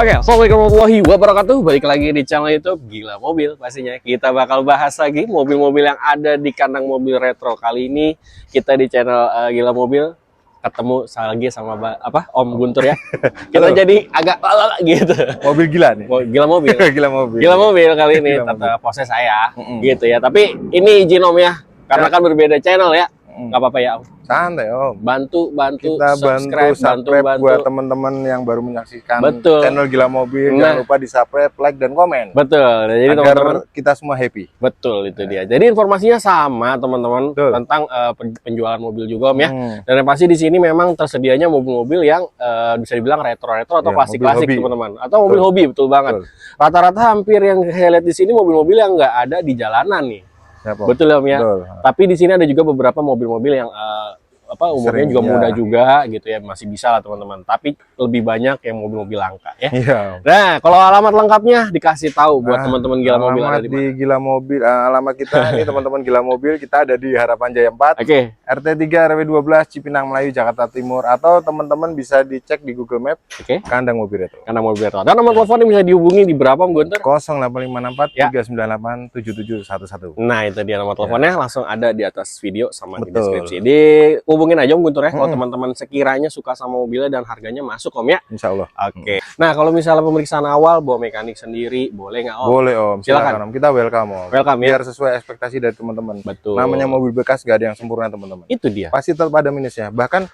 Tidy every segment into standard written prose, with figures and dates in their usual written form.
Oke, assalamualaikum warahmatullahi wabarakatuh. Balik lagi di channel YouTube Gila Mobil. Pastinya kita bakal bahas lagi mobil-mobil yang ada di kandang mobil retro. Kali ini kita di channel Gila Mobil ketemu lagi sama Om Guntur ya. Kita jadi agak gitu. Mobil gila nih. Gila mobil. Gila mobil. Gila mobil kali ini Gila tetap proses saya gitu ya. Tapi ini izin Om ya, karena kan berbeda channel ya. Nggak apa-apa ya Om. Santai Om. Bantu Kita subscribe, bantu buat teman-teman yang baru menyaksikan Betul. channel Gila Mobil. Jangan lupa di subscribe, like dan komen. Betul. Jadi agar teman-teman kita semua happy. Betul itu dia. Jadi informasinya sama teman-teman tentang penjualan mobil juga Om ya. Dan yang pasti di sini memang tersedianya mobil-mobil yang bisa dibilang retro-retro atau klasik-klasik teman-teman. Atau mobil hobi betul banget. Rata-rata hampir yang saya lihat di sini mobil-mobil yang nggak ada di jalanan nih. Betul ya Om ya. Betul. Tapi di sini ada juga beberapa mobil-mobil yang umurnya juga muda juga gitu ya, masih bisa lah teman-teman. Tapi lebih banyak yang mobil-mobil langka ya. Iya. Nah, kalau alamat lengkapnya dikasih tahu buat teman-teman Gila Mobil ada di mana? Gila Mobil, alamat kita ini teman-teman Gila Mobil, kita ada di Harapan Jaya 4. Oke. RT 3 RW 12 Cipinang Melayu Jakarta Timur, atau teman-teman bisa dicek di Google Map. Oke. Kandang Mobil Retro. Kandang Mobil Retro. Dan nomor teleponnya bisa dihubungi di berapa Om Guntur? 0854 Ya. 398 7711. Nah, itu dia nomor teleponnya, langsung ada di atas video sama di Betul. deskripsi. Dihubungin aja Om Guntur ya, kalau teman-teman sekiranya suka sama mobilnya dan harganya masuk Om ya. Insya Allah. Oke. Nah, kalau misalnya pemeriksaan awal bawa mekanik sendiri, boleh nggak Om? Boleh Om, Silakan. Om. Kita welcome Om. Welcome ya. Biar sesuai ekspektasi dari teman-teman. Betul. Namanya mobil bekas gak ada yang sempurna teman-teman. Itu dia. Pasti tetap ada minusnya. Bahkan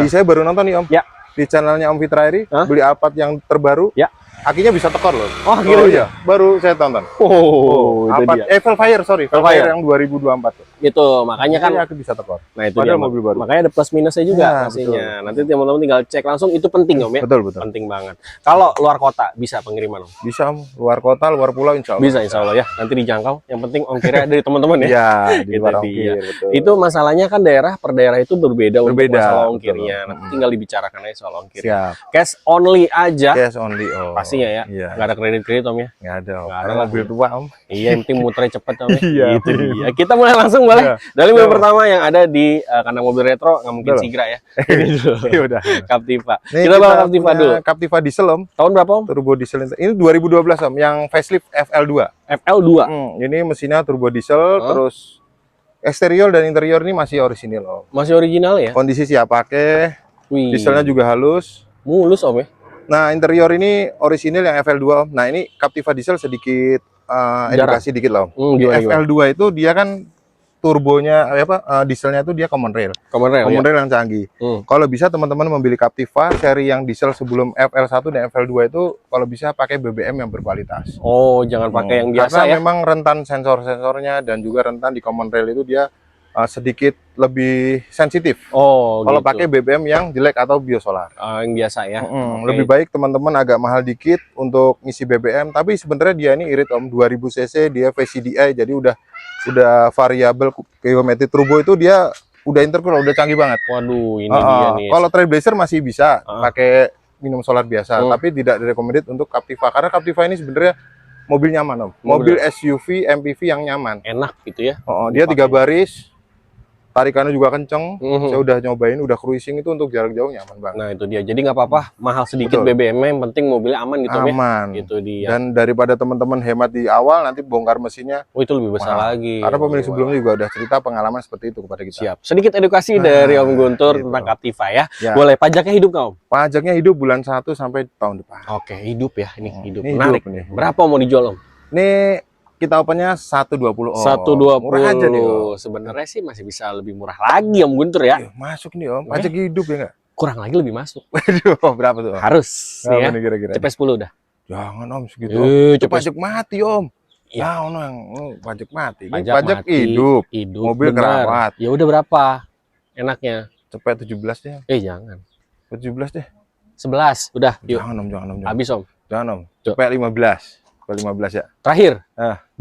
saya baru nonton nih Om. Ya. Di channelnya Om Fitrairi, beli Alphard yang terbaru. Ya. Akinya bisa tekor loh. Oh, gitu iya. Baru saya tonton. Itu dia. Velfire, sorry. Velfire yang 2024. Itu makanya kan aki bisa tekor. Nah, itu Padahal dia. mobil baru. Makanya ada plus minusnya juga Ya, pastinya. Nanti teman-teman tinggal cek langsung, itu penting Om ya. Betul, betul. Penting banget. Kalau luar kota bisa pengiriman Om? Bisa Om. Luar kota, luar pulau insya Allah. Bisa insya Allah ya. Nanti dijangkau. Yang penting ongkirnya dari teman-teman ya. Iya, di Itu luar dia. ongkir, betul. Itu masalahnya kan daerah per daerah itu berbeda untuk masalah ongkirnya. Betul. Nanti tinggal dibicarakan aja soal ongkir. Siap. Cash only aja. Cash only Om. Pastinya ya. Iya. Nggak ada kredit Om ya. Nggak ada Om. Nggak ada Karena lah. mobil tua Om. Iya, yang penting muternya cepet Om ya. Iya. Itu dia. Kita mulai langsung boleh. Iya. Dari mobil pertama yang ada di kandang mobil retro, nggak mungkin Sigra ya. Ini dulu. Iya udah. Captiva. Nih, Kita bahas Captiva punya dulu. Captiva diesel Om. Tahun berapa Om? Turbo diesel ini 2012 Om, yang facelift FL2. FL2. Ini mesinnya turbo diesel, terus eksterior dan interior ini masih orisinil Om. Masih original ya? Kondisi siap pakai, Wih. dieselnya juga halus. Mulus Om ya? Nah, interior ini orisinil yang FL2 Om. Nah, ini Captiva diesel sedikit edukasi dikit lah Om. Gimana? FL2 itu dia kan turbonya dieselnya itu dia common rail. Common rail Rail yang canggih. Kalau bisa teman-teman membeli Captiva seri yang diesel sebelum FL1 dan FL2 itu kalau bisa pakai BBM yang berkualitas. Oh, jangan pakai yang biasa Karena ya? memang rentan sensor-sensornya dan juga rentan di common rail itu dia sedikit lebih sensitif. Oh, kalau gitu. pakai BBM yang jelek atau biosolar. Yang biasa ya? Okay. Lebih baik teman-teman agak mahal dikit untuk ngisi BBM, tapi sebenarnya dia ini irit Om, 2000 cc, dia VCDI, jadi udah variabel geometri turbo itu dia udah intercool, udah canggih banget. Waduh, ini dia nih. Kalau Trailblazer masih bisa pakai minum solar biasa, tapi tidak direkomendasi untuk Captiva, karena Captiva ini sebenarnya mobil nyaman Om. Mobil SUV, MPV yang nyaman. Enak gitu ya? Dia 3 baris, tarikannya juga kenceng. Saya udah nyobain, udah cruising itu untuk jarak jauh nyaman banget. Nah itu dia, jadi nggak apa-apa mahal sedikit BBM-nya, yang penting mobilnya aman gitu aman. ya? Itu dia. Dan daripada teman-teman hemat di awal, nanti bongkar mesinnya. Oh, itu lebih besar lagi. Karena pemilik sebelumnya juga udah cerita pengalaman seperti itu kepada kita. Siap. Sedikit edukasi dari Om Guntur tentang Captiva ya. Boleh, pajaknya hidup nggak Om? Pajaknya hidup bulan 1 sampai tahun depan. Oke, hidup ya, ini hidup. Ini Menarik. hidup nih. Berapa mau dijual Om? Ini kita opennya 120 Om. 120. Murah aja nih Om. Sebenarnya sih masih bisa lebih murah lagi Om Guntur ya. Masuk nih Om, pajak hidup ya nggak? Kurang lagi lebih masuk. Waduh, berapa tuh Om? Harus nih ya. Kira-kira? CP10 udah. Jangan Om segitu. CP10. Pajak mati Om. Ya, pajak mati. Ini pajak mati, hidup. Mobil bener. kerawat. Ya udah berapa? Enaknya. Cepet 17 deh. Jangan. 17 deh. 11. Udah, yuk. Jangan Om. Habis Om. Jangan Om. Cepet 15. Cepet 15 ya. Terakhir.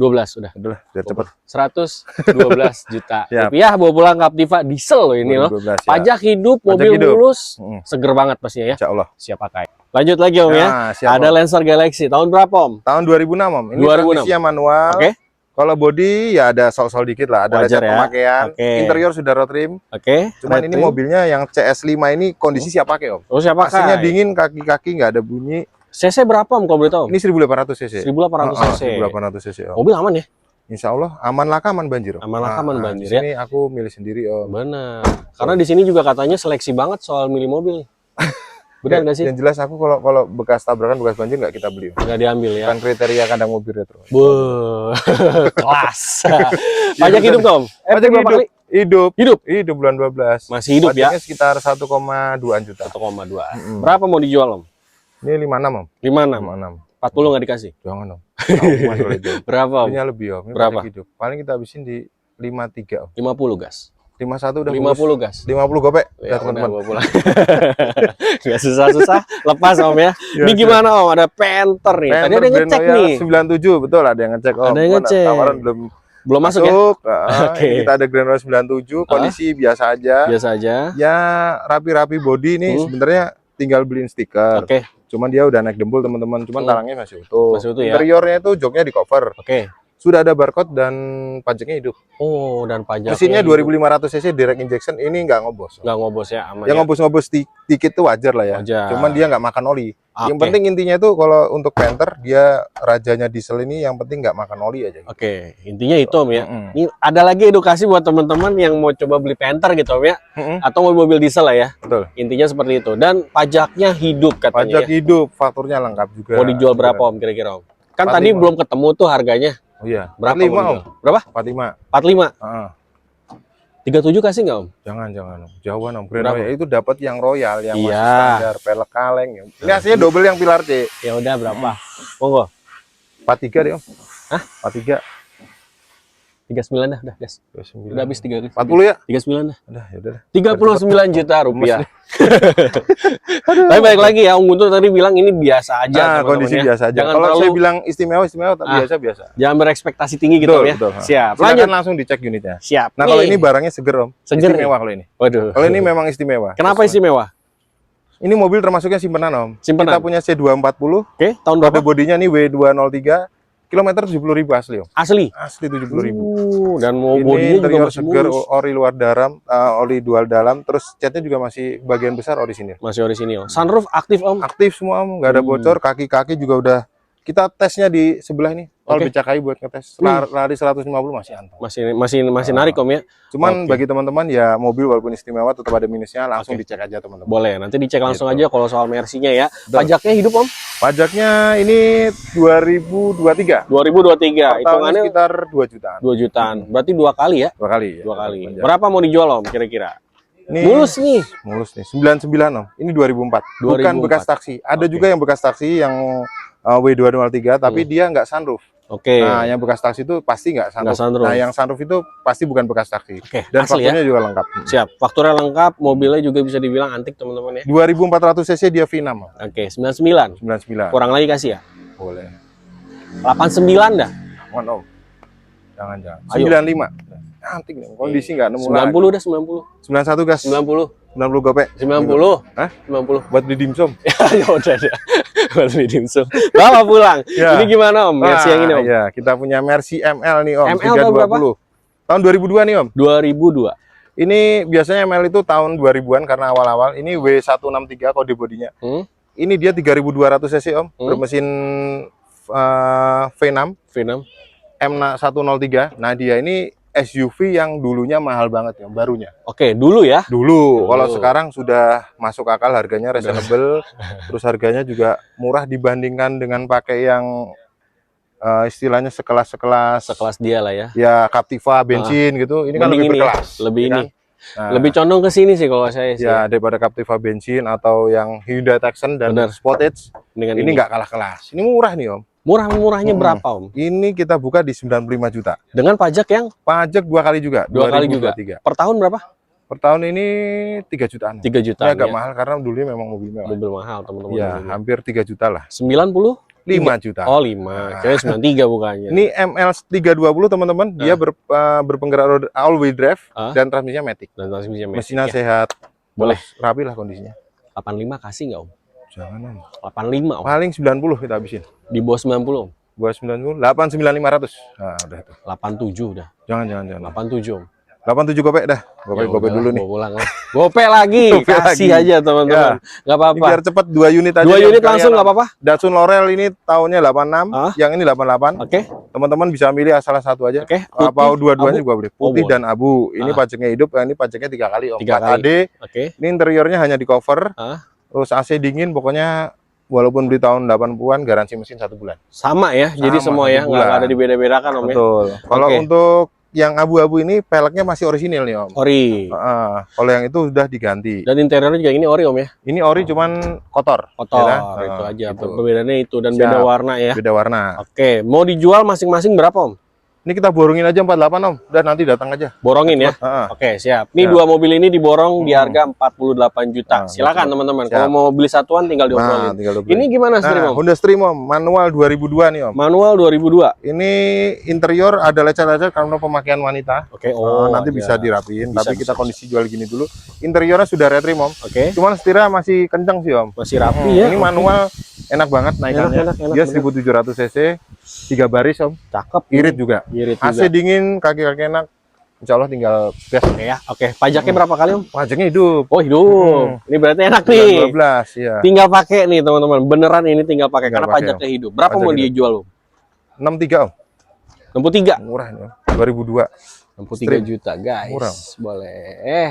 12 udah. Udah biar cepet. 112 juta rupiah bawa pulang Captiva diesel loh ini loh. 2012, Pajak hidup, mobil mulus, seger banget pastinya ya. Insya Allah. Siap pakai. Lanjut lagi Om ya. Ada Lancer Galaxy. Tahun berapa Om? Tahun 2006 Om. Ini 2006. transmisinya manual. Oke. Kalau body ya ada sol-sol dikit lah, ada Wajar lecet ya. pemakaian. Oke. Interior sudah road trim. Oke. Cuman ini mobilnya yang CS5 ini kondisi siap pakai Om. Oh, siap pakai. Pastinya dingin, kaki-kaki nggak ada bunyi. CC berapa Om kalau boleh tahu? Ini 1800 cc. 1800 cc. 1800 cc Om. Mobil aman ya? Insya Allah aman laka aman banjir Om. Aman laka aman banjir di sini aku milih sendiri Om. Benar. Karena di sini juga katanya seleksi banget soal milih mobil. Benar nggak sih? Yang jelas aku kalau bekas tabrakan, bekas banjir nggak kita beli. Nggak diambil ya? Kan kriteria kandang mobil retro. Kelas. Pajak hidup nggak Om? Pajak berapa hidup. kali? Hidup bulan 12. Masih hidup ya? Pajaknya sekitar 1,2 juta. 1,2. Berapa mau dijual Om? Ini 56 Om. 56. 40 nggak dikasih? Jangan Om. Tahu, Mas, Berapa Om? Punya lebih Om. Ini Berapa? pajak hidup. Paling kita habisin di 53 Om. 50 gas. 51 udah 50 gas. 50 gopek. Ya, teman-teman. udah, pulang. Nggak susah-susah, lepas Om ya. Ya, Ini gimana Om? Ada Panther nih. Tadi ada yang ngecek nih. 97 betul, ada yang ngecek Om. Ada yang ngecek. Tawaran belum Masuk ya? Oke. Kita ada Grand Royal 97, kondisi biasa aja. Biasa aja. Ya rapi-rapi body nih sebenarnya tinggal beliin stiker. Oke. Cuman dia udah naik dembul teman-teman, cuman talangnya masih utuh. Masih utuh ya. Interiornya itu joknya di cover. Oke. Sudah ada barcode dan pajaknya hidup. Oh, dan pajaknya. Mesinnya 2500 cc direct injection, ini nggak ngobos. Nggak ngobos ya, aman. Yang ngobos-ngobos dikit tuh wajar lah ya. Wajar. Cuman dia nggak makan oli. Yang Oke. penting intinya itu kalau untuk Panther dia rajanya diesel ini yang penting nggak makan oli aja. Oke, intinya itu Om ya. Ini ada lagi edukasi buat teman-teman yang mau coba beli Panther gitu Om ya. Atau mobil diesel lah ya. Betul. Intinya seperti itu. Dan pajaknya hidup katanya. Pajak Ya. hidup, fakturnya lengkap juga. Mau dijual berapa Om kira-kira Om? Kan 45. tadi belum ketemu tuh harganya. Oh iya. Berapa 45 mau Om. dijual? Berapa? 45. 45. Heeh. 37 kasih nggak Om? Jangan Om. Jauhan Om. Grand Berapa? Royal itu dapat yang royal, yang masih Iya. standar, pelek kaleng. Ini aslinya double yang pilar C. Ya udah berapa? Monggo. 43 deh Om. Hah? 43. 39 dah, gas. 29. Udah habis 3. 40 ya? 39 dah. Udah, ya udah. 39 juta rupiah. Tapi balik lagi ya, Om Guntur tadi bilang ini biasa aja. Nah, teman-teman kondisi ya. biasa aja. Jangan Kalau terlalu, saya bilang istimewa, biasa. jangan berekspektasi tinggi gitu Betul, Om ya. betul. Siap. Silakan Lanjut. langsung dicek unitnya. Siap. Nah, kalau Nih. ini barangnya seger Om. Seger Istimewa kalau ini. Waduh. Kalau ini memang istimewa. Kenapa istimewa? Ini mobil termasuknya simpenan Om. Simpenan. Kita punya C240. Oke, tahun Kode berapa? bodinya nih W203. Kilometer 70.000 asli Om. Asli. Asli 70.000. Dan mau Ini bodinya juga interior masih seger, mulus. ori luar dalam, oli dual dalam, terus catnya juga masih bagian besar orisinil. Masih orisinil. Sunroof aktif Om. Aktif semua Om, nggak ada bocor, kaki-kaki juga udah. Kita tesnya di sebelah nih, tol Oke. BCKI buat ngetes. Lari 150 masih anteng. Masih narik Om ya. Cuman Oke. bagi teman-teman ya mobil walaupun istimewa tetap ada minusnya, langsung dicek aja teman-teman. Boleh, nanti dicek langsung Gitu. aja kalau soal Mercy-nya ya. Betul. Pajaknya hidup Om? Pajaknya ini 2023. 2023. Tahunnya Hitungannya sekitar 2 jutaan. 2 jutaan. Berarti 2 kali ya? 2 kali ya. 2 kali. Pajak. Berapa mau dijual Om kira-kira? Ini Mulus nih. mulus nih. 99 Om. Ini 2004. Bukan 2004. bekas taksi. Ada Oke. juga yang bekas taksi yang W203 tapi dia nggak sunroof. Oke. Nah, yang bekas taksi itu pasti nggak sunroof. Nggak sunroof. Nah, yang sunroof itu pasti bukan bekas taksi. Oke, Dan asli ya. fakturnya juga lengkap. Siap. Fakturnya lengkap, mobilnya juga bisa dibilang antik teman-teman ya. 2400 cc dia V6. Om. Oke, 99. 99. Kurang lagi kasih ya. Boleh. 89 dah. Jangan Om. Jangan. Ayo. 95. Antik nih. Kondisi nggak nemu lagi. 90 dah, 90. 91 gas. 90. 90 gopek. 90. Hah? 90. Buat beli dimsum. Ya udah dah. Buat beli dimsum. Bawa pulang. Ya. Ini gimana Om? Mercy yang ini Om? Iya, kita punya Mercy ML nih Om. ML tahun berapa? 320. Tahun 2002 nih Om. 2002. Ini biasanya ML itu tahun 2000-an karena awal-awal. Ini W163 kode bodinya. Ini dia 3200 cc Om. Bermesin V6 V6. M103. Nah, dia ini SUV yang dulunya mahal banget ya, barunya. Oke, dulu ya. Dulu, kalau sekarang sudah masuk akal, harganya reasonable, terus harganya juga murah dibandingkan dengan pakai yang istilahnya sekelas dia lah ya. ya Captiva bensin gitu. Ini kan Mending lebih ini ya, berkelas. lebih ya ini. kan? Nah, Lebih condong ke sini sih kalau saya sih. ya daripada Captiva bensin atau yang Hyundai Tucson dan Benar. Sportage. Dengan Ini nggak kalah kelas. Ini murah nih Om. murahnya berapa Om? Ini kita buka di 95 juta. Dengan pajak yang Pajak 2 kali juga. 2 kali juga. 2023. Per tahun berapa? Per tahun ini 3 jutaan. 3 Ini jutaan agak ya. mahal karena dulunya memang mobil mewah. Mobil mahal teman-teman. Ya, hampir 3 juta lah. 90? 5 juta. Oh 5, kayaknya 93 bukannya. Ini ML 320 teman-teman, dia berpenggerak all wheel drive dan transmisinya matic. Dan transmisinya Mesinnya ya. sehat. Boleh. Terus rapi lah kondisinya. 85 kasih nggak Om? Jangan Om. 85 Om. Paling 90 kita habisin. Di bawah 90 Om. Buat 90, 89500. Nah, udah itu. 87 udah. Jangan. 87 Om. 87 gope dah. Gope dulu nih. Bawa pulang lah. Gope lagi, Gope kasih lagi. aja teman-teman. Nggak apa-apa. Biar cepet 2 unit aja. 2 unit langsung nggak apa-apa. Datsun Laurel ini tahunnya 86, yang ini 88. Oke. Teman-teman bisa milih salah satu aja. Oke. Apa dua-duanya juga boleh. Putih boleh. dan abu. Ini pajaknya hidup, ini pajaknya 3 kali Om. 3 kali. AD. Oke. Ini interiornya hanya di cover. Terus AC dingin, pokoknya walaupun beli tahun 80-an garansi mesin 1 bulan. Sama ya. Jadi semua ya nggak ada dibeda-bedakan Om ya. Betul. Kalau untuk yang abu-abu ini peleknya masih orisinil nih Om. Ori. Kalau yang itu sudah diganti. Dan interiornya juga ini ori Om ya. Ini ori cuman kotor. Kotor. Ya, itu aja. Gitu. Perbedaannya itu dan beda warna ya. Beda warna. Oke. Mau dijual masing-masing berapa Om? Ini kita borongin aja 48 Om. Dan nanti datang aja. Borongin ya. Oke, siap. Ini 2 mobil ini diborong di harga 48 juta. Silakan teman-teman. Kalau mau beli satuan tinggal diobrolin. Ini gimana Stream Om? Honda Stream Om, manual 2002 nih Om. Manual 2002. Ini interior ada lecet-lecet karena pemakaian wanita. Oke. Nanti bisa dirapiin. Tapi kita kondisi jual gini dulu. Interiornya sudah retrim Om. Oke. Cuman setirnya masih kencang sih Om. Masih rapi ya. Ini manual enak banget naikannya. Dia 1700 cc, 3 baris Om. Cakep. Irit juga. AC dingin, kaki-kaki enak. Insya Allah tinggal gas. Oke ya. Oke. Pajaknya berapa kali Om? Pajaknya hidup. Oh hidup. Ini berarti enak nih. 12 ya. Tinggal pakai nih teman-teman. Beneran ini tinggal pakai karena pajaknya hidup. Berapa mau dijual Om? 63 Om. 63. Murah nih Om. 2002. 63 juta guys. Murah. Boleh.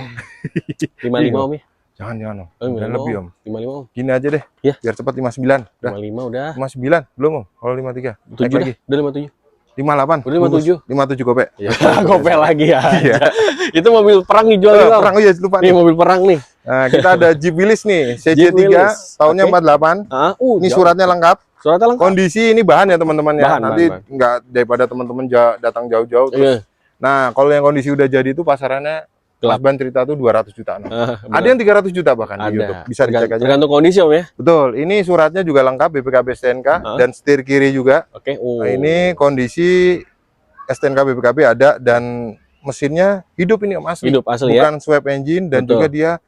55 Om ya. Jangan Om. Udah lebih Om. 55 Om. Gini aja deh. Ya. Biar cepat 59. Udah. 55 udah. 59 belum Om. Kalau 53. 7 lagi. Udah 57. 58. Udah 57. 57 gope. Ya, gope lagi ya. Iya. Itu mobil perang dijual juga. Perang ya lupa. Nih mobil perang nih. Nah, kita ada Jeep Willys nih, CC3 tahunnya 48. Ini suratnya lengkap. Suratnya lengkap. Kondisi ini bahan ya teman-teman ya. Nanti nggak daripada teman-teman datang jauh-jauh terus. Nah, kalau yang kondisi udah jadi itu pasarannya Mas Ban cerita tuh 200 jutaan. Ada yang 300 juta bahkan di YouTube. Bisa dicek aja. Tergantung kondisi Om ya. Betul. Ini suratnya juga lengkap BPKB STNK dan setir kiri juga. Oke. Nah, ini kondisi STNK BPKB ada dan mesinnya hidup ini Om, asli. Hidup asli bukan swap engine dan juga dia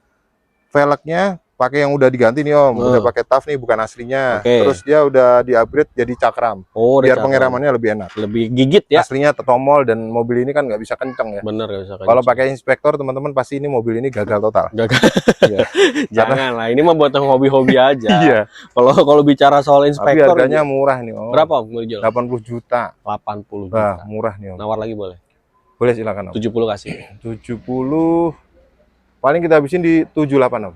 velgnya pakai yang udah diganti nih Om, udah pakai TAF nih bukan aslinya. Terus dia udah di-upgrade jadi cakram. Biar pengiramannya lebih enak. Lebih gigit ya. Aslinya tertomol dan mobil ini kan nggak bisa kenceng ya. Bener nggak bisa kenceng. Kalau pakai inspektor teman-teman pasti ini mobil ini gagal total. Gagal. Jangan lah, ini mah buat yang hobi-hobi aja. Iya. Kalau bicara soal inspektor. Tapi harganya murah nih Om. Berapa Om mau jual? 80 juta. 80 juta. Murah nih Om. Nawar lagi boleh? Boleh silakan Om. 70 kasih. 70 paling kita habisin di 78 Om.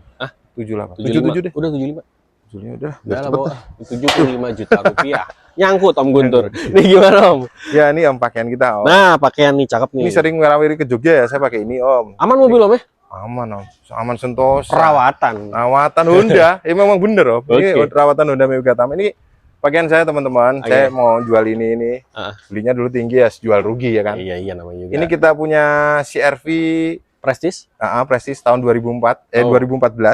78. 77 deh. Udah 75. 75 udah. Udah lah bawa. 75 juta rupiah. Nyangkut Om Guntur. Nih gimana Om? Ya ini Om pakaian kita Om. Nah pakaian nih cakep nih. Ini sering ngerawiri ke Jogja ya, saya pakai ini Om. Aman mobil Om ya? Aman Om. Aman Sentosa. Perawatan. Perawatan Honda. Ini memang bener Om. Ini perawatan Honda Mega Tama. Ini pakaian saya teman-teman. Saya mau jual ini. Belinya dulu tinggi ya, jual rugi ya kan. Iya namanya juga. Ini kita punya CR-V Prestige? Prestige tahun 2014,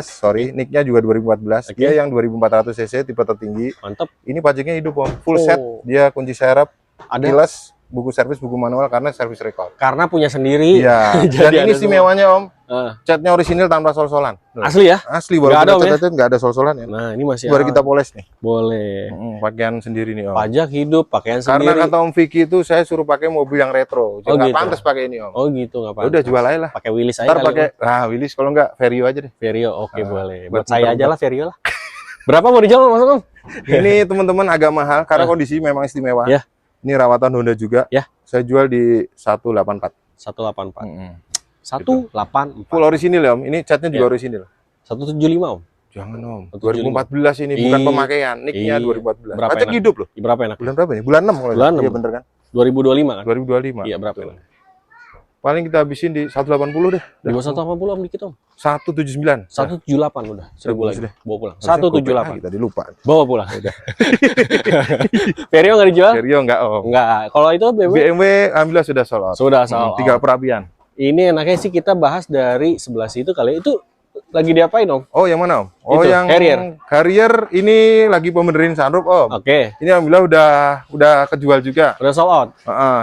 sorry. Nicknya juga 2014. Dia yang 2400 cc tipe tertinggi. Mantap. Ini pajaknya hidup Om, full set. Dia kunci serep, keyless, buku servis, buku manual karena servis record. Karena punya sendiri. Iya. Dan ini istimewanya Om, catnya orisinil tanpa sol-solan. Asli ya? Asli, walaupun catnya nggak ada sol-solan ya. Nah ini masih baru kita poles nih. Boleh. Pakaian sendiri nih Om. Pajak hidup, pakaian sendiri. Karena kata Om Vicky itu saya suruh pakai mobil yang retro. Jadi nggak pantas pakai ini Om. Oh gitu, nggak pantas. Udah jual aja lah. Pakai Willys aja. Ntar pakai, Willys kalau nggak Vario aja deh. Vario, oke boleh. Buat saya aja lah Vario lah. Berapa mau dijual Mas Om? Ini teman-teman agak mahal karena kondisi memang istimewa. Ya. Ini rawatan Honda juga. Ya. Saya jual di 184. 184. 184. Full orisinil ya Om. Ini catnya juga orisinil. 175 Om. Jangan Om. 2014 ini bukan pemakaian. Nicknya 2014. Pajak hidup loh. Berapa enak? Bulan berapa ini? Bulan 6 kalau. Bulan 6. Iya bener kan? 2025 kan? 2025. Iya berapa enak? Paling kita habisin di 180 deh. Di bawah 180 Om dikit Om. 179. 178 udah. 1000 lagi. Bawa pulang. 178. Tadi lupa. Bawa pulang. Udah. Vario nggak dijual? Vario enggak Om. Enggak. Kalau itu BMW alhamdulillah sudah sold out. Sudah sold out. Tinggal perapian. Ini enaknya sih kita bahas dari sebelah situ kali. Itu lagi diapain Om? Oh yang mana Om? Oh itu, yang Harrier ini lagi pembenerin sunroof Om. Oke. Ini alhamdulillah udah kejual juga. Udah sold out.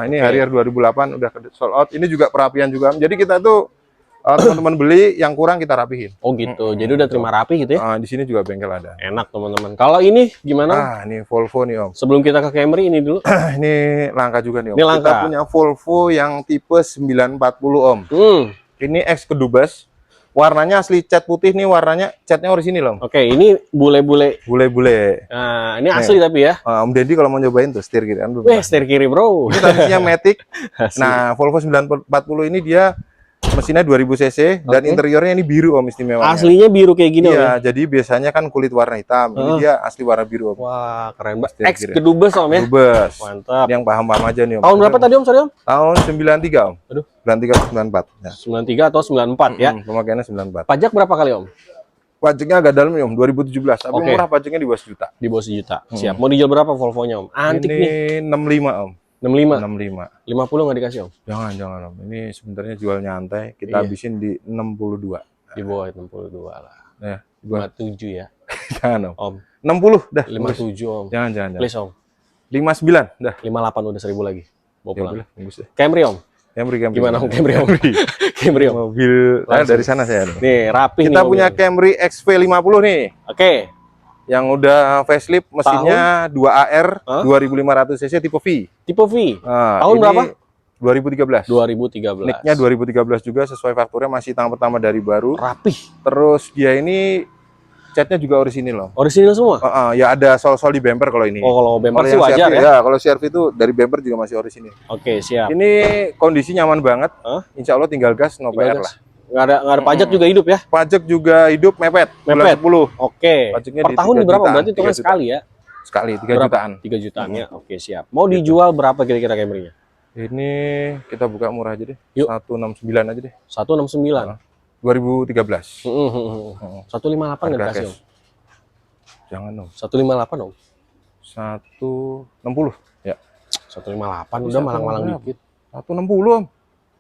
Ini Harrier 2008 udah sold out. Ini juga perapian juga. Jadi kita tuh teman-teman beli, yang kurang kita rapihin. Oh gitu. Jadi udah terima rapi gitu ya. Di sini juga bengkel ada. Enak teman-teman. Kalau ini gimana? Ini Volvo nih Om. Sebelum kita ke Camry ini dulu. Ini langka juga nih Om. Ini langka. Kita punya Volvo yang tipe 940 Om. Ini X Kedubes. Warnanya asli cat putih nih, warnanya catnya orisinil Om. Oke, ini bule-bule. Bule-bule. Nah, ini asli tapi ya. Om Deddy kalau mau nyobain tuh setir kiri kan. Setir kiri, Bro. Ini transmisinya Matic. Nah, Volvo 940 ini dia mesinnya 2000 cc dan interiornya ini biru Om istimewanya. Aslinya biru kayak gini Om. Iya, jadi biasanya kan kulit warna hitam. Ini dia asli warna biru Om. Wah, keren banget. X Kedubes Om ya. Kedubes. Mantap. Yang paham-paham aja nih Om. Tahun berapa tadi Om? Sorry Om. Tahun 93 Om. Aduh. 93 94. Ya. 93 atau 94 ya. Pemakaiannya 94. Pajak berapa kali Om? Pajaknya agak dalam nih Om, 2017. Tapi murah pajaknya di bawah sejuta. Di bawah sejuta. Siap. Mau dijual berapa Volvo-nya Om? Antik ini nih. 65 Om. 65. 65. 50 nggak dikasih Om? Jangan Om. Ini sebenarnya jual nyantai. Kita habisin di 62. Di bawah 62 lah. Ya, 57 ya. Jangan Om. Om. 60 dah. 57 Om. Jangan. Please Om. 59 dah. 58 udah 1000 lagi. Bawa pulang. Ya, bagus deh. Camry Om. Camry. Gimana Om Camry Om? Camry Om. Mobil dari sana saya. Nih, rapi kita nih punya Camry XV50 nih. Oke. Yang udah facelift, mesinnya 2AR 2500 cc tipe V. Tipe V. Nah, tahun berapa? 2013. 2013. Nicknya 2013 juga, sesuai fakturnya masih tahun pertama dari baru. Rapih. Terus dia ini catnya juga orisinil loh. Orisinil semua? Ya ada sol-sol di bumper kalau ini. Oh, kalau bumper sih yang wajar CRV, ya? Ya, kalau CRV itu dari bumper juga masih orisinil. Oke, siap. Ini kondisi nyaman banget. Insya Allah tinggal gas, no PR lah. Nggak ada pajak juga hidup ya? Pajak juga hidup mepet. Bulan 10. Oke. Pajaknya per tahun berapa? Berarti itu kan sekali ya? Sekali, 3 jutaan. 3 jutaan ya. Oke, siap. Mau dijual berapa kira-kira Camry-nya? Ini kita buka murah aja deh. Yuk. 169 aja deh. 169. 2013. 158 nggak dikasih Om? Jangan dong. 158 Om? 160 ya. 158 udah malang-malang dikit. 160 Om.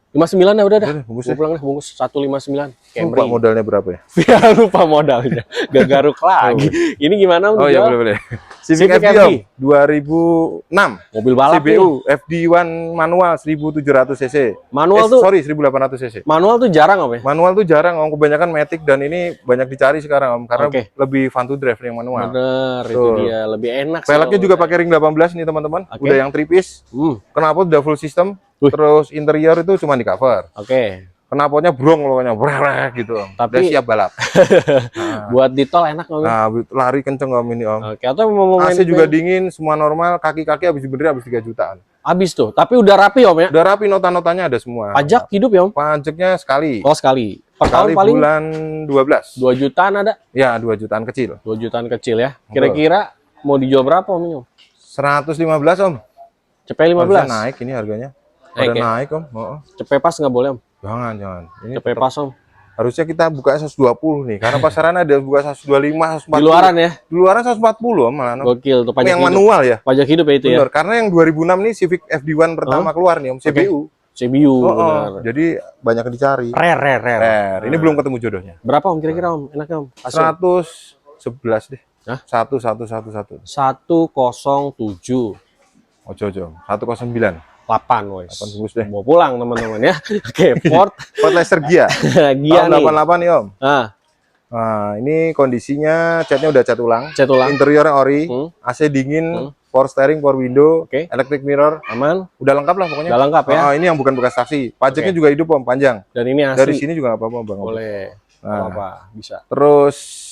59 ya udah dah. Bungkus Gua pulang deh, bungkus 159 Camry. Lupa modalnya berapa ya? Ya lupa modalnya. Gak garuk lagi. Ini gimana Om? Oh iya boleh. Civic FD Om, 2006. Mobil balap CBU FD1 manual 1700 cc. Manual tuh 1800 cc. Manual tuh jarang Om ya? Manual tuh jarang Om, kebanyakan Matic dan ini banyak dicari sekarang Om karena lebih fun to drive nih yang manual. Bener, itu dia lebih enak. Peleknya juga pakai ring 18 nih teman-teman. Udah yang 3-piece. Knalpot udah full system. Terus interior itu cuma di cover. Knalpotnya brong pokoknya, brek gitu Om. Tapi udah siap balap. Buat di tol enak Om. Nah, lari kenceng Om ini Om. Atau mau AC juga dingin, semua normal, kaki-kaki habis dibenerin habis 3 jutaan. Habis tuh, tapi udah rapi Om ya? Udah rapi, nota-notanya ada semua. Pajak hidup ya Om? Pajaknya sekali. Oh sekali. Per tahun paling bulan 12. 2 jutaan ada? Ya, 2 jutaan kecil. 2 jutaan kecil ya. Kira-kira mau dijual berapa Om? 115 Om. Cepet 15? Harusnya naik ini harganya. Udah naik Om. Cepet pas nggak boleh Om? Jangan. Ini cepet pas Om. Harusnya kita buka 120 nih, karena pasaran ada buka 125, 140. Di luaran ya? Di luaran 140 Om malah. Gokil tuh pajak yang hidup. manual ya? Pajak hidup ya itu. Bener, ya? karena yang 2006 nih Civic FD1 pertama keluar nih Om, CBU. CBU, benar. Jadi banyak yang dicari. Rare. Ini belum ketemu jodohnya. Berapa Om kira-kira Om? Enaknya Om? 111 deh. Hah? 1111. 107. Ojo. 109. 8 wes. 8 bungkus deh. Mau pulang teman-teman ya. Oke, Ford Laser Gia. Gia tahun nih. 88 nih Om. Nah, ini kondisinya catnya udah cat ulang. Cat ulang. Interiornya ori, AC dingin, power steering, power window, electric mirror. Aman. Udah lengkap lah pokoknya. Udah lengkap ya. Ini yang bukan bekas taksi. Pajaknya juga hidup Om, panjang. Dan ini asli. Dari sini juga nggak apa-apa Bang. Boleh. Apa bisa. Terus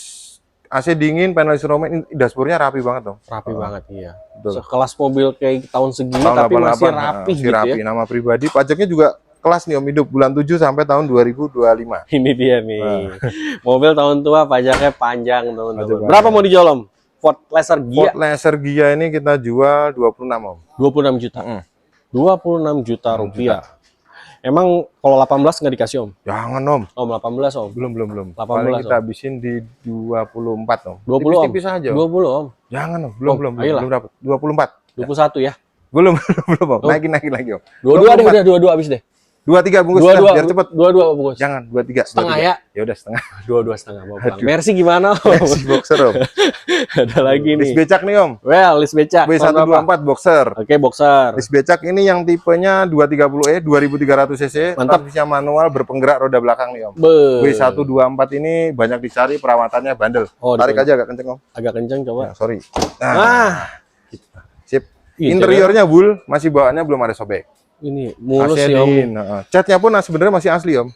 AC dingin, panel instrumen, dashboardnya rapi banget Om. Rapi banget iya. Betul. Sekelas mobil kayak tahun segini tahun tapi 88, masih rapi gitu rapi. ya. Nama pribadi, pajaknya juga kelas nih Om, hidup bulan 7 sampai tahun 2025. Ini dia nih. Mobil tahun tua pajaknya panjang teman-teman. Pajak Berapa mau dijual Om? Ford Laser Gia. Ford Laser Gia ini kita jual 26 Om. 26 juta. 26 juta rupiah. Emang kalau 18 nggak dikasih Om? Jangan Om. Om 18 Om. Belum. 18 Paling kita Om. habisin di 24 Om. 20 Om. Tipis aja Om. 20 Om. Jangan Om, belum dapat. 24. 21 ya. Belum Om. Naikin lagi Om. 22 deh, udah 22 habis deh. 23 bungkus Dua dah, dua biar cepet. Dua bungkus. Jangan 23. Setengah ya? Ya udah setengah. Dua setengah Om. Aduh. Mercy gimana Om? Si boxer Om. Ada lagi List nih. becak nih Om. Well, list becak. W124 boxer. Oke, boxer. List becak ini yang tipenya 230E 2300 cc, Mantap. transmisi manual berpenggerak roda belakang nih Om. Be. W124 ini banyak dicari, perawatannya bandel. Oh, Tarik dibanyak. aja agak kenceng Om. Agak kencang coba. Ya, sorry. Ah, Sip. Iya, Interiornya bul, masih bawaannya belum ada sobek. ini mulus AC sih Om. dingin. Catnya pun sebenarnya masih asli Om.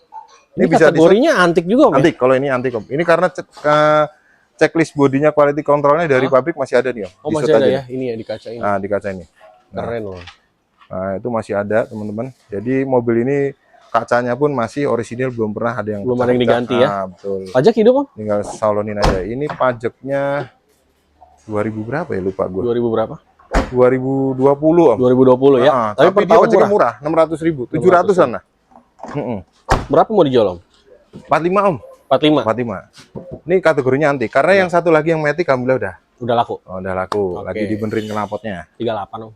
Ini kategorinya antik juga Om. Ya? Antik, kalau ini antik Om. Ini karena checklist bodinya, quality controlnya dari pabrik masih ada nih Om. Oh, Di masih shoot ada aja ya. nih. Ini ya di kaca ini. Nah, di kaca ini. Keren loh. Nah, itu masih ada teman-teman. Jadi mobil ini kacanya pun masih orisinil, belum pernah ada yang Belum ada yang diganti ya. Nah, betul. Pajak hidup Om? Tinggal salonin aja. Ini pajaknya 2000 berapa ya, lupa gue. 2000 berapa? 2020 Om. 2020 ya. Nah, tapi dia tahun pajaknya murah, 600.000, 700-an lah. Berapa mau dijual Om? 45 Om. 45. 45. Ini kategorinya antik. Karena yang satu lagi yang Matic alhamdulillah Udah laku. udah laku. Oke. Lagi dibenerin knalpotnya. 38 Om.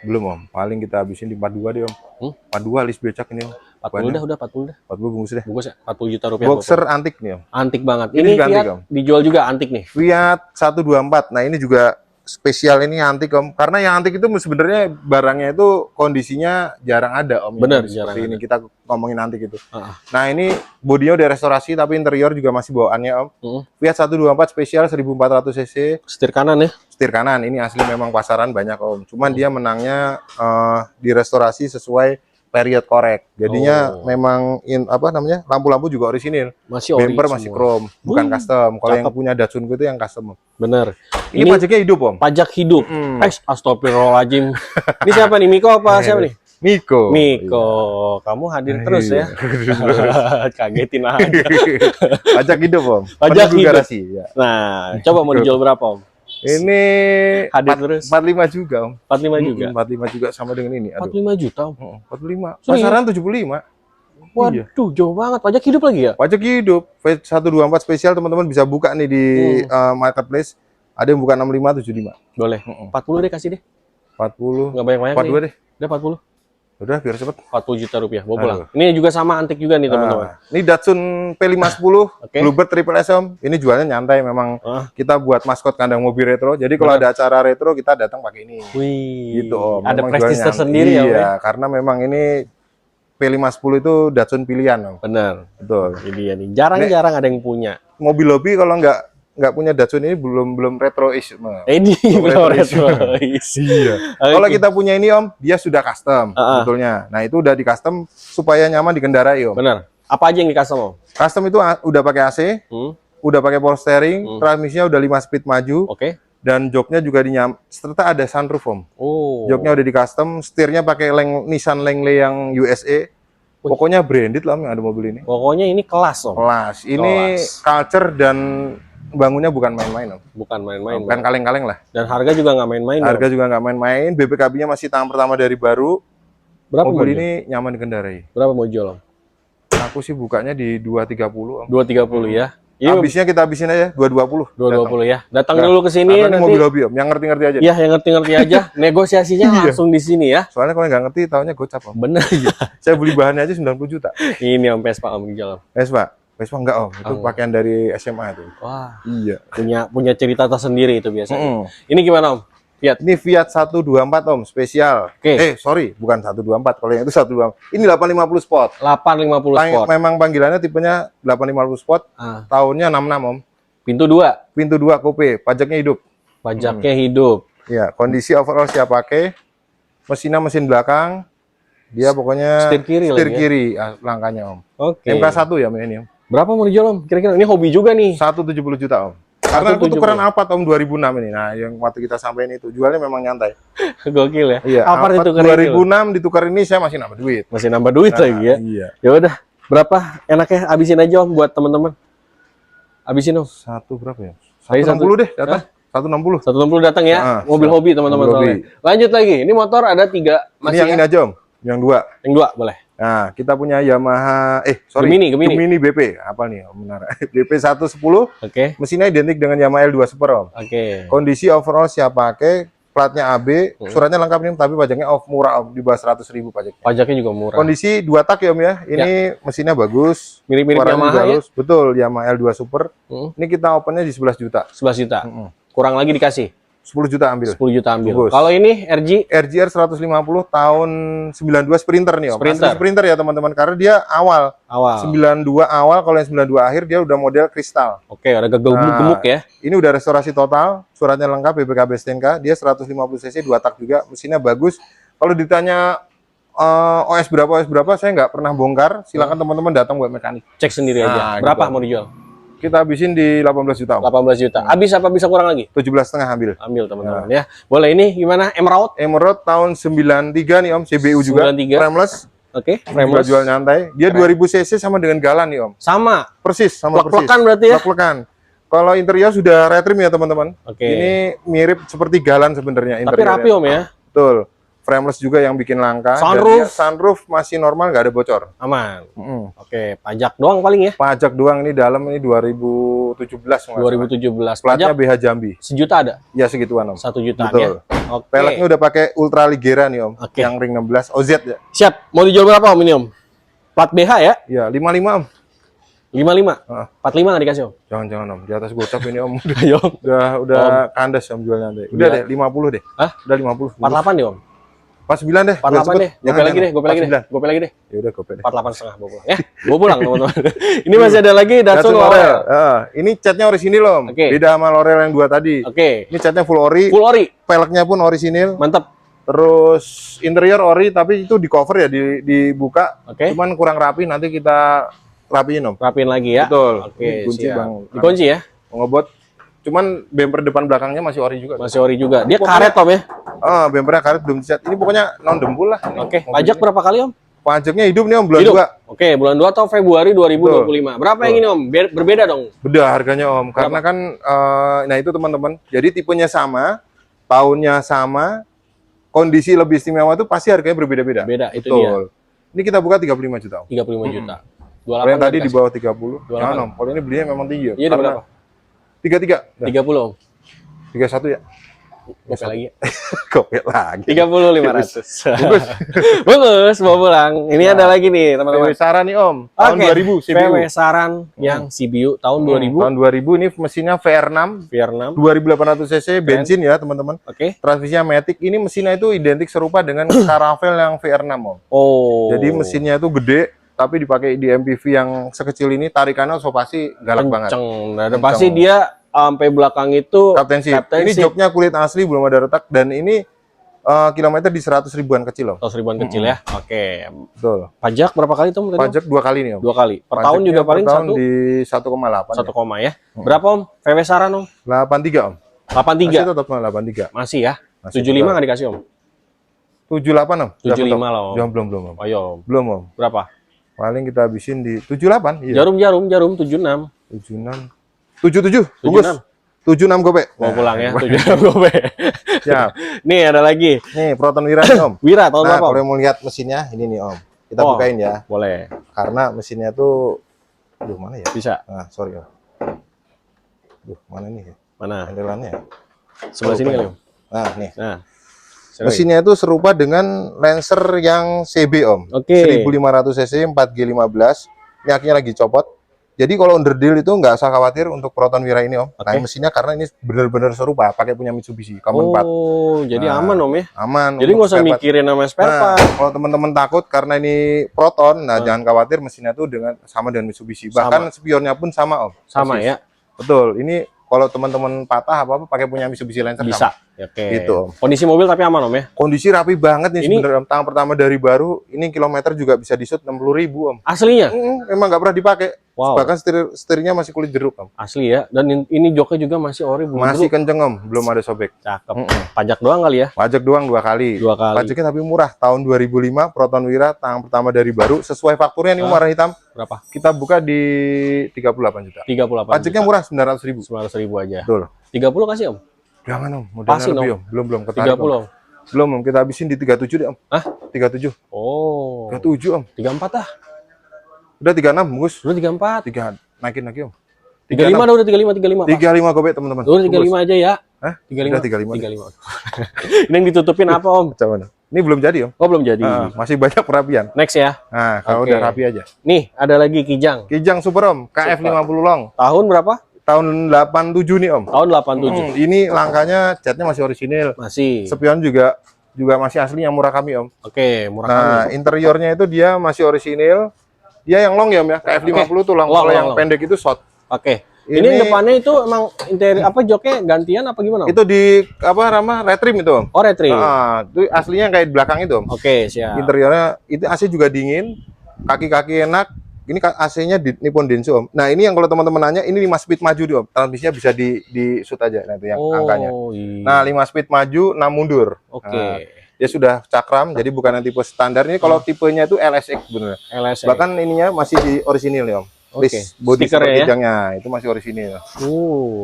Belum Om. Paling kita habisin di 42 deh Om. 42 list becak ini Om. 40 dah, udah 40 dah. 40 bungkus deh. Bungkus ya, 40 juta rupiah. Boxer antik nih Om. Antik banget. Ini Ini juga antik, Fiat Om. dijual juga antik nih. Fiat 124. Nah, ini juga spesial, ini antik Om. Karena yang antik itu sebenarnya barangnya itu kondisinya jarang ada Om. Bener, Yang jarang seperti ini ada. kita ngomongin antik itu. Heeh. Nah, ini bodinya udah restorasi tapi interior juga masih bawaannya Om. Fiat 124 spesial 1400 cc. Setir kanan ya. Setir kanan ini asli memang pasaran banyak Om. Cuman dia menangnya direstorasi sesuai period korek. Jadinya memang lampu-lampu juga orisinil. Masih ori Bumper masih semua. chrome, bukan custom. Kalau yang cakep. punya Datsun itu yang custom. Bener. Ini pajaknya hidup Om. Pajak hidup. Astagfirullahaladzim. Ini siapa nih? Miko apa siapa nih? Miko. Miko, kamu hadir terus ya. Kagetin aja. Pajak hidup Om. Pajak Penuh hidup. garasi. Ya. Nah, coba mau dijual berapa Om? Ini Hadir terus. 45 juga Om. 45 juga. 45 juga sama dengan ini. Aduh. 45 juta Om. 45. Serius? Pasaran 75. Waduh, jauh banget. Pajak hidup lagi ya? Pajak hidup. V124 spesial teman-teman bisa buka nih di marketplace. Ada yang buka 65, 75. Boleh. 40 deh kasih deh. 40. Nggak banyak-banyak 42 nih. deh. Udah 40. Udah biar cepet. 40 juta rupiah. Bawa pulang. Ini juga sama antik juga nih teman-teman. Ini Datsun P510 Oke. Bluebird Triple S Om. Ini jualnya nyantai memang. Kita buat maskot kandang mobil retro. Jadi kalau ada acara retro kita datang pakai ini. Wih. Gitu Om. Ada Memang prestis jualnya tersendiri ya Om. Iya, karena memang ini P510 itu Datsun pilihan Om. Bener. Betul. Ini dia nih. Jarang-jarang ada yang punya. Mobil hobi kalau nggak punya Datsun ini belum retro-ish. Ini belum retro-ish. retro. Iya. Kalau kita punya ini Om, dia sudah custom sebetulnya. Nah, itu udah di custom supaya nyaman dikendarai Om. Bener. Apa aja yang di custom Om? Custom itu udah pakai AC, udah pakai power steering, transmisinya udah 5 speed maju, Oke. dan joknya juga serta ada sunroof Om. Oh. Joknya udah di custom, setirnya pakai Nissan Langley yang USA. Pokoknya branded lah Om yang ada mobil ini. Pokoknya ini kelas Om. Kelas. Ini culture dan bangunnya bukan main-main Om. Bukan main-main. Bukan kaleng-kaleng lah. Dan harga juga nggak main-main. Harga juga nggak main-main. BPKB-nya masih tahun pertama dari baru. Berapa Mobil mau ini nyaman dikendarai. Berapa mau jual Om? Aku sih bukanya di 230 Om. 230 ya. Ini Habisnya kita habisin aja 220. 220 ya. Datang Nah, dulu ke sini Karena ini nanti. mobil hobi Om, yang ngerti-ngerti aja. Iya, yang ngerti-ngerti aja. Negosiasinya langsung di sini ya. Soalnya kalau nggak ngerti, taunya gocap Om. Bener ya. Saya beli bahannya aja 90 juta. Ini Om Vespa Om jual. Vespa enggak Om, itu pakaian dari SMA itu. Wah, Iya. punya cerita tersendiri itu biasanya. Ini gimana Om? Fiat. Ini Fiat 124 Om, spesial. Oke. Sorry, bukan 124. Kalau yang itu 124. Ini 850 Sport. 850 Sport. Memang panggilannya tipenya 850 Sport. Tahunnya 66 Om. Pintu 2. Pintu 2 coupe, pajaknya hidup. Pajaknya hidup. Ya, kondisi overall siap pakai. Mesinnya mesin belakang. Dia pokoknya Setir kiri setir lagi ya? kiri langkahnya Om. Oke. MK1 ya ini Om. Berapa mau dijual Om? Kira-kira ini hobi juga nih. 170 juta Om. Karena aku 170. tukeran Alphard tahun 2006 ini. Nah, yang waktu kita sampein itu jualnya memang nyantai. Gokil ya. Iya, Apa itu Alphard 2006 ditukar ini saya masih nambah duit. Masih nambah duit lagi ya. Iya. Ya udah, berapa enaknya habisin aja Om buat teman-teman. Habisin Om. Satu berapa ya? Tadi 160 deh, datang. 160. 160 datang ya. Mobil hobi teman-teman. Mobil hobi. Lanjut lagi. Ini motor ada 3 Ini masih yang ya? ini aja Om, yang 2. Yang 2 boleh. Nah, kita punya Yamaha, Gemini. BP. Apa nih Om? Benar. BP 110. Oke. Mesinnya identik dengan Yamaha L2 Super Om. Oke. Kondisi overall siap pakai, platnya AB, suratnya lengkap nih, tapi pajaknya off, murah Om, di bawah 100.000 pajaknya. Pajaknya juga murah. Kondisi 2 tak ya Om ya. Ini mesinnya bagus. Mirip-mirip suaranya Yamaha juga ya? halus. Betul, Yamaha L2 Super. Ini kita opennya di 11 juta. 11 juta. Kurang lagi dikasih. 10 juta ambil. 10 juta ambil. Bagus. Kalau ini RGR 150 tahun 92 Sprinter nih Om. Sprinter. Asli Sprinter ya teman-teman, karena dia awal. 92 awal, kalau yang 92 akhir dia udah model kristal. Oke, ada gemuk-gemuk ya. Ini udah restorasi total, suratnya lengkap, BPKB STNK, dia 150 cc 2 tak juga, mesinnya bagus. Kalau ditanya OS berapa, saya nggak pernah bongkar. Silakan teman-teman datang buat mekanik. Cek sendiri aja. Berapa mau dijual? Kita habisin di 18 juta. 18 juta. Habis apa bisa kurang lagi? 17,5 ambil. Ambil teman-teman ya. Boleh, ini gimana? Emerald? Emerald tahun 93 nih Om, CBU juga. 93. Frameless. Oke, Frameless jual nyantai. Dia 2000 cc sama dengan Galan nih Om. Sama. Persis, sama persis. Plek-plekan berarti ya? Plek-plekan. Kalau interior sudah retrim ya teman-teman. Oke. Ini mirip seperti Galan sebenarnya Tapi interiornya. rapi Om ya? Betul. Frameless juga yang bikin langka. Sunroof? Dan dia sunroof masih normal, nggak ada bocor. Aman. Oke, pajak doang paling ya? Pajak doang, ini dalam ini 2017. 2017. Platnya Pajak BH Jambi. sejuta ada? Ya segituan Om. 1 jutaan Betul. ya? Oke. Peleknya udah pakai Ultra Ligera nih Om. Oke. Yang ring 16 OZ ya. Siap. Mau dijual berapa Om ini Om? Plat BH ya? Ya 55 Om. 55? Ah. 45 nggak dikasih Om? Jangan Om, di atas gocap ini Om. Ayo Om. udah kandas Om jualnya deh. Udah deh 50 deh. Hah? Udah 50. 48 deh Om? 49 deh. 48 deh. Gope lagi deh, gope lagi deh. Gope lagi deh. Ya udah gope deh. 48 setengah bawa pulang. Ya, bawa pulang teman-teman. Ini masih ada lagi Datsun Laurel. Ini catnya orisinil Om. Oke. Beda sama Laurel yang 2 tadi. Oke. Ini catnya full ori. Full ori. Peleknya pun orisinil. Mantap. Terus interior ori, tapi itu di cover ya, dibuka. Oke. Cuman kurang rapi, nanti kita rapiin Om. Rapiin lagi ya. Betul. Oke, Ini kunci siap. Bang. Dikunci ya. Ngebot. Cuman bumper depan belakangnya masih ori juga. Masih ori juga. Dia Pokoknya- karet Om ya. Bumpernya karet belum dicat. Ini pokoknya non dembul lah. ini Oke. mobil Pajak ini. berapa kali Om? Pajaknya hidup nih Om, bulan Hidup. 2. Oke, bulan 2 atau Februari 2025. Berapa yang ini Om? Berbeda dong. Beda harganya Om, karena kan nah itu teman-teman. Jadi tipenya sama, tahunnya sama, kondisi lebih istimewa itu pasti harganya berbeda-beda. Beda, itu Betul. Ini kita buka 35 juta Om. 35 juta. Kalau yang tadi di dikasih. bawah 30. 28. Jangan Om, kalau ini belinya memang tinggi ya. Iya, di berapa? 33. 30 Om. 31 ya. Gope lagi. Gope lagi. 30.500. Bagus, bawa pulang. Ini ada lagi nih, VW teman-teman. Saran nih Om, tahun Oke, 2000 CBU. VW Saran yang CBU tahun 2000. Tahun 2000 ini mesinnya VR6 VR6. 2800 cc bensin ya teman-teman. Oke. Transmisinya Matic. Ini mesinnya itu identik serupa dengan Caravelle yang VR6 Om. Oh. Jadi mesinnya itu gede, tapi dipakai di MPV yang sekecil ini, tarikannya so pasti galak banget. kenceng. Nah, dan pasti dia sampai belakang itu Kaptensi. Ini joknya kulit asli, belum ada retak, dan ini kilometer di 100 ribuan kecil Om. 100 ribuan kecil ya. Oke. Betul. Pajak berapa kali tuh? Tadi, Om? Pajak 2 kali nih Om. 2 kali. Per tahun juga Pajaknya paling per tahun satu di 1,8. 1 koma ya. Berapa Om? VW Saran Om? 83 Om. 83. Masih tetap 83. Masih ya. Masih 75 nggak dikasih Om? 78 Om. 75 lah Om. Belum Om. Ayo Om. Belum Om. Berapa? Paling kita habisin di 78. Iya. Jarum 76. 76. 77. Bungkus. 76 gope. Mau pulang ya. 76 gope. Siap. Nih ada lagi. Nih Proton Wira nih Om. Wira tahun Nah, berapa? Om? kalau mau lihat mesinnya ini nih Om. Kita Oh. bukain ya. Boleh. Karena mesinnya tuh aduh mana ya? Bisa. Nah, sorry Om. Duh, mana nih ya? Mana? Handelannya ya? Sebelah sini kali Om. Nah, nih. Nah. Mesinnya itu serupa dengan Lancer yang CB Om. Oke. 1500 cc 4G15. Ini akhirnya lagi copot. Jadi kalau underdeal itu nggak usah khawatir untuk Proton Wira ini Om. Nah, Oke. mesinnya karena ini benar-benar serupa, pakai punya Mitsubishi Common 4. Oh, jadi Nah, aman Om ya. Aman. Jadi untuk nggak usah spare part. mikirin nama spare Nah, part. kalau teman-teman takut karena ini Proton, nah jangan khawatir, mesinnya tuh sama dengan Mitsubishi. Bahkan spionnya pun sama Om. Sama Persis. ya. Betul. Ini kalau teman-teman patah apa-apa pakai punya Mitsubishi Lancer Bisa. sama. Oke. Gitu, Om. Kondisi mobil tapi aman Om ya. Kondisi rapi banget nih Ini- sebenarnya Om. Tangan pertama dari baru, ini kilometer juga bisa di-shoot 60.000 Om. Aslinya. Emang nggak pernah dipakai. Wow. Bahkan setirnya masih kulit jeruk Om. Asli ya. Dan ini joknya juga masih ori belum Masih jeruk. kenceng Om, belum ada sobek. Cakep. Pajak doang kali ya. Pajak doang 2 kali. 2 kali. Pajaknya tapi murah. Tahun 2005 Proton Wira tangan pertama dari baru sesuai fakturnya nih warna hitam. Berapa? Kita buka di 38 juta. 38. Pajaknya murah 900.000. 900.000 aja. Betul. 30 kasih Om. Jangan Om, modalnya Pasin, lebih Om. Om. Belum ketarik 30 Om. Om. Belum Om, kita habisin di 37 deh Om. Hah? 37. Oh. 37 Om. 34 ah. Udah 36 bungkus. Dulu 34. 3 naikin lagi Om. 35 udah 35. 35 gobek teman-teman. Udah 35 aja ya. Hah? 35. Udah 35. 35. Ini yang ditutupin apa, Om? Coba mana? Ini belum jadi, Om. Oh, belum jadi. Masih banyak perapian. Next ya. Nah, kalau Oke. udah rapi aja. Nih, ada lagi Kijang. Kijang Super, Om. KF50 long. Tahun berapa? Tahun 87 nih, Om. Tahun 87. Ini langkanya catnya masih orisinil. Masih. Spion juga masih asli yang Murakami, Om. Oke, murah Nah, interiornya itu dia masih orisinil. Dia yang long ya, Om ya. KF50 tuh long. Kalau yang pendek itu short. Oke. Ini yang depannya itu emang interior apa joknya gantian apa gimana, Om? Itu di apa nama retrim itu, Om. Oh, retrim. Nah, itu aslinya kayak di belakang itu, Om. Oke, siap. Interiornya itu AC juga dingin, kaki-kaki enak. Ini AC-nya di Nippon Denso, Om. Nah, ini yang kalau teman-teman nanya, ini 5 speed maju di Om. Transmisinya bisa di shoot aja, nah itu yang angkanya. Iya. Nah, 5 speed maju, 6 mundur. Oke. Nah, dia sudah cakram, jadi bukan yang tipe standar. Ini kalau tipenya itu LSX bener. LS. Bahkan ininya masih di orisinil ya, Om. Oke. Body Stiker ya? kijangnya itu masih orisinil.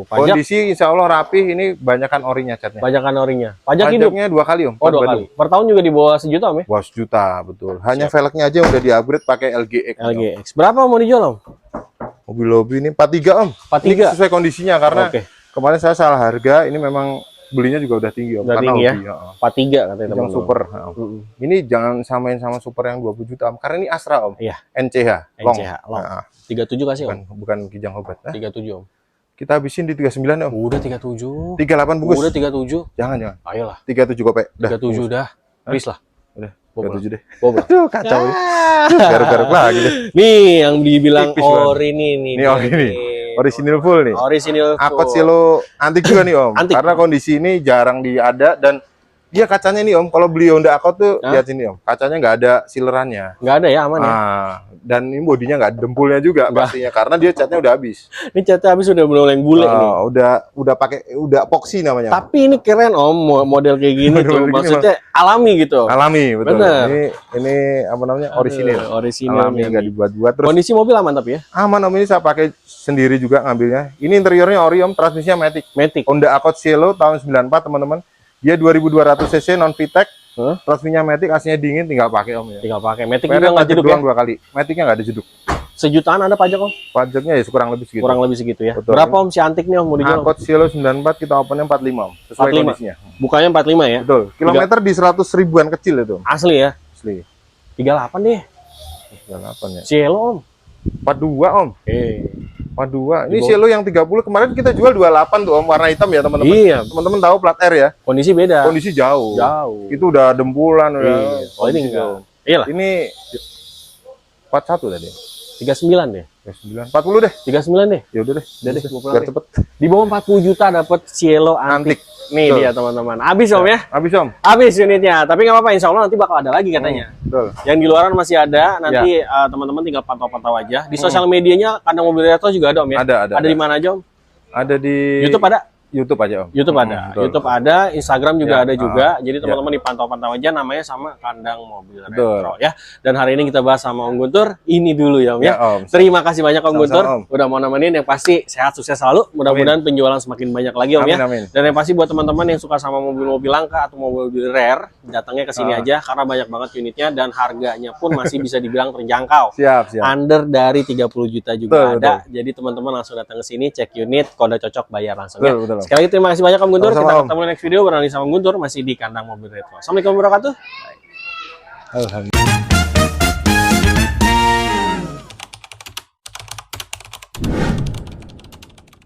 Pajak. Kondisi insya Allah rapih, ini banyakan orinya catnya. Pajakan orinya. Pajak hidup. Pajaknya 2 kali, Om. Oh, 2 kali. Per tahun juga di bawah sejuta, Om ya? Bawah sejuta, betul. Hanya velgnya aja udah di-upgrade pakai LGX. LGX. Berapa mau dijual, Om? Mobil lobby ini 43, Om. 43? Ini sesuai kondisinya karena Oke. kemarin saya salah harga, ini memang belinya juga udah tinggi, Om. Udah Karena tinggi ya? hobi, 43 katanya Yang teman-teman. super. Ini jangan samain sama super yang 20 juta, Om. Karena ini Astra, Om. Iya. NCH, long. NCH, long. Nah, 37 kasih, Om. bukan Kijang Obat. 37, Om. Kita habisin di 39, Om. Udah 37. 38 bungkus. Udah 37. Jangan. Ayolah. 37 kopek. Udah. 37 dah. Please lah. Udah. Bobrol. 37 deh. Bobrol. Aduh, kacau. Garuk-garuk lagi deh. Nih yang dibilang Tipis banget. ori nih. Ini ori nih. Orisinil full nih. Orisinil full. Akot Cielo antik juga nih, Om. Antik. Karena kondisi ini jarang diada dan dia kacanya nih, Om. Kalau beli Honda Accord tuh lihat sini, Om. Kacanya nggak ada silerannya. Nggak ada ya, aman ya. Nah, dan ini bodinya nggak ada dempulnya juga pastinya karena dia catnya udah habis. Ini catnya habis udah mulai bule nih. Udah epoxy namanya. Tapi ini keren, Om, model kayak gini Model tuh. begini, Maksudnya alami gitu. Alami, betul. Bener. Ini apa namanya? Orisinil. Orisinil. Alami, nggak dibuat-buat. Terus Kondisi mobil aman tapi ya. aman, Om. Ini saya pakai sendiri juga ngambilnya. Ini interiornya ori, Om. Transmisinya Matic. Matic. Honda Accord Cielo tahun 94, teman-teman. Dia 2200 cc non VTEC. Transmisinya Matic, aslinya dingin, tinggal pakai, Om ya. Tinggal pakai. Matic Pajak juga nggak jeduk ya. 2 kali. Maticnya nggak ada jeduk. Sejutaan ada pajak, Om? Pajaknya ya kurang lebih segitu. Kurang lebih segitu ya. Betul. Berapa, Om, si antik nih, Om, mau dijual? Accord Cielo 94 kita opennya 45, Om. Sesuai 45. kondisinya. Bukannya 45 ya? Betul. Kilometer di 100 ribuan kecil itu, Om. Asli ya. Asli. 38 deh. 98 ya. Cielo, Om. 42, Om. 42. Ini Di bawah. Cielo yang 30 kemarin kita jual 28 tuh, Om, warna hitam ya, teman-teman. Iya. Teman-teman tahu plat R ya. Kondisi beda. Kondisi jauh. Jauh. Itu udah dempulan udah. Iya. Oh, ini Kondisi enggak. jauh. Iyalah. Ini 41 tadi. 39 deh. 9 40 deh. 39 deh. Ya udah deh. Udah deh, gua pulang Biar deh. cepet. Di bawah 40 juta dapat Cielo Antik. antik. Nih Betul. dia, teman-teman. Habis, Om ya. Habis, Om. Habis unitnya. Tapi nggak apa-apa, insya Allah nanti bakal ada lagi katanya. Betul. Yang di luaran masih ada. Nanti teman-teman tinggal pantau-pantau aja. Di sosial medianya Kandang Mobil Retro juga ada, Om ya. Ada. Ada di mana aja, Om? Ada di YouTube ada. YouTube aja, Om. YouTube ada. Betul. YouTube ada, Instagram juga Ya, ada juga. Jadi teman-teman dipantau-pantau aja, namanya sama Kandang Mobil Betul. Retro ya. Dan hari ini kita bahas sama Om Guntur. Ini dulu ya, Om ya. Ya, Om. Terima kasih banyak Om Sama-sama, Guntur Om. udah mau nemenin. Yang pasti sehat sukses selalu. Mudah-mudahan penjualan semakin banyak lagi, Om Amin, ya. amin. Dan yang pasti buat teman-teman yang suka sama mobil-mobil langka atau mobil rare, datangnya ke sini aja karena banyak banget unitnya dan harganya pun masih bisa dibilang terjangkau. Siap. Under dari 30 juta juga Betul, ada. Jadi teman-teman langsung datang ke sini, cek unit, kode cocok, bayar langsung ya. Betul. Sekali lagi terima kasih banyak Om Guntur. Sama-sama, Kita Om. ketemu di next video bareng sama Guntur masih di Kandang Mobil Retro. Assalamualaikum warahmatullahi wabarakatuh. Alhamdulillah.